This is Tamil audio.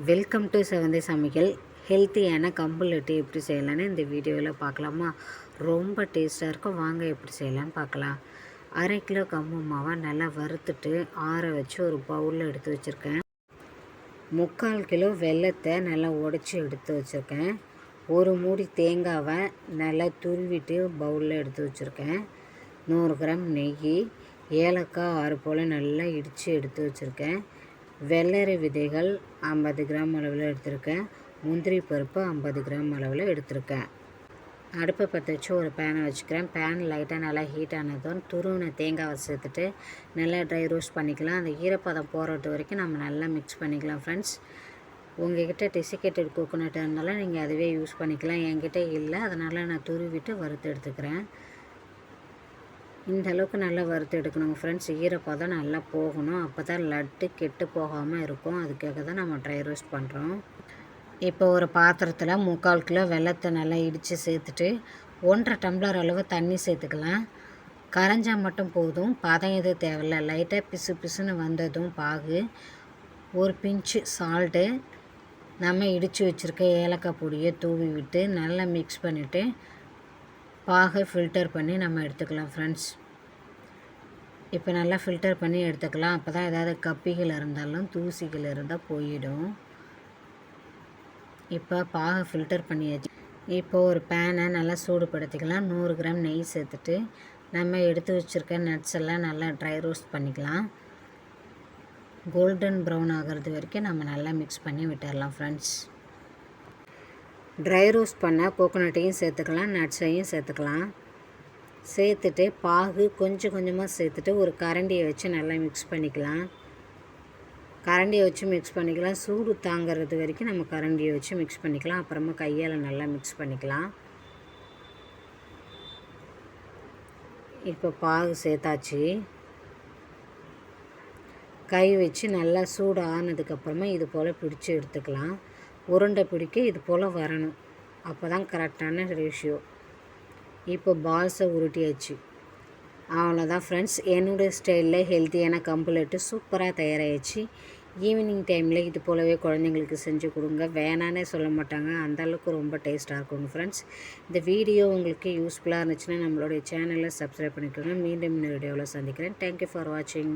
வெல்கம் டு செவந்தி சமையல். ஹெல்த்தியான கம்பு லட்டு எப்படி செய்யலான்னு இந்த வீடியோவில் பார்க்கலாமா? ரொம்ப டேஸ்ட்டாக இருக்கும். வாங்க எப்படி செய்யலான்னு பார்க்கலாம். 1/2 கிலோ கம்பு மாவை நல்லா வறுத்துட்டு ஆற வச்சு ஒரு பவுலில் எடுத்து வச்சுருக்கேன். 3/4 கிலோ வெல்லத்தை நல்லா உடச்சி எடுத்து வச்சுருக்கேன். ஒரு மூடி தேங்காவை நல்லா துருவிட்டு பவுலில் எடுத்து வச்சுருக்கேன். 100 கிராம் நெய், ஏலக்காய் 6 போல் நல்லா இடித்து எடுத்து வச்சுருக்கேன். வெள்ளரி விதைகள் 50 கிராம் அளவில் எடுத்திருக்கேன். முந்திரி பருப்பு 50 கிராம் அளவில் எடுத்திருக்கேன். அடுப்பை பற்ற வச்சு ஒரு பேனை வச்சுக்கிறேன். பேன் லைட்டாக நல்லா ஹீட் ஆனதும் துருவின தேங்காவை சேர்த்துட்டு நல்லா ட்ரை ரோஸ்ட் பண்ணிக்கலாம். அந்த ஈரப்பதம் போகிறது வரைக்கும் நம்ம நல்லா மிக்ஸ் பண்ணிக்கலாம் ஃப்ரெண்ட்ஸ். உங்கள்கிட்ட டெசிகேட்டட் கோகோனட் இருந்தாலும் நீங்கள் அதுவே யூஸ் பண்ணிக்கலாம். என்கிட்ட இல்லை, அதனால் நான் துருவிட்டு வறுத்து எடுத்துக்கிறேன். இந்த அளவுக்கு நல்லா வறுத்து எடுக்கணுங்க ஃப்ரெண்ட்ஸ். ஈரப்பதம் நல்லா போகணும், அப்போ தான் லட்டு கெட்டு போகாமல் இருக்கும். அதுக்காக தான் நம்ம ட்ரை ரோஸ்ட் பண்ணுறோம். இப்போ ஒரு பாத்திரத்தில் 3/4 கிலோ வெல்லத்தை நல்லா இடித்து சேர்த்துட்டு 1.5 டம்ளர் அளவு தண்ணி சேர்த்துக்கலாம். கரைஞ்சால் மட்டும் போதும், பதம் எதுவும் தேவையில்லை. லைட்டாக பிசு பிசுன்னு வந்ததும் பாகு, ஒரு பிஞ்சு சால்ட்டு, நம்ம இடித்து வச்சுருக்க ஏலக்காய் பொடியை தூவி விட்டு நல்லா மிக்ஸ் பண்ணிவிட்டு பாகை ஃபில்டர் பண்ணி நம்ம எடுத்துக்கலாம் ஃப்ரெண்ட்ஸ். இப்போ நல்லா ஃபில்டர் பண்ணி எடுத்துக்கலாம். அப்போ தான் ஏதாவது கப்பிகள் இருந்தாலும் தூசிகள் இருந்தால் போயிடும். இப்போ பாகை ஃபில்டர் பண்ணியாச்சு. இப்போ ஒரு பேனை நல்லா சூடுபடுத்திக்கலாம். 100 கிராம் நெய் சேர்த்துட்டு நம்ம எடுத்து வச்சுருக்க நட்ஸ் எல்லாம் நல்லா ட்ரை ரோஸ்ட் பண்ணிக்கலாம். கோல்டன் ப்ரௌன் ஆகிறது வரைக்கும் நம்ம நல்லா மிக்ஸ் பண்ணி விட்டுடலாம் ஃப்ரெண்ட்ஸ். ட்ரை ரோஸ்ட் பண்ண கோகோனட்டையும் சேர்த்துக்கலாம், நட்ஸையும் சேர்த்துக்கலாம். சேர்த்துட்டு பாகு கொஞ்சம் கொஞ்சமாக சேர்த்துட்டு ஒரு கரண்டியை வச்சு நல்லா மிக்ஸ் பண்ணிக்கலாம். கரண்டியை வச்சு மிக்ஸ் பண்ணிக்கலாம். சூடு தாங்கிறது வரைக்கும் நம்ம கரண்டியை வச்சு மிக்ஸ் பண்ணிக்கலாம். அப்புறமா கையால் நல்லா மிக்ஸ் பண்ணிக்கலாம். இப்போ பாகு சேர்த்தாச்சு. கை வச்சு நல்லா சூடு ஆனதுக்கப்புறமா இது போல் பிடிச்சி எடுத்துக்கலாம். உருண்டை பிடிக்க இது போல் வரணும், அப்போ தான் கரெக்டான ரேஷியோ. இப்போ பால்ஸை உருட்டியாச்சு. அவ்வளோதான் ஃப்ரெண்ட்ஸ், என்னோடய ஸ்டைலில் ஹெல்த்தியான கம்பு லட்டு சூப்பராக தயாராகிடுச்சு. ஈவினிங் டைமில் இது போலவே குழந்தைங்களுக்கு செஞ்சு கொடுங்க, வேணானே சொல்ல மாட்டாங்க. அந்தளவுக்கு ரொம்ப டேஸ்ட்டாக இருக்குங்க ஃப்ரெண்ட்ஸ். இந்த வீடியோ உங்களுக்கு யூஸ்ஃபுல்லாக இருந்துச்சுன்னா நம்மளுடைய சேனலை சப்ஸ்கிரைப் பண்ணிக்கோங்க. மீண்டும் இன்னொரு வீடியோவில் சந்திக்கிறேன். தேங்க்யூ ஃபார் வாட்சிங்.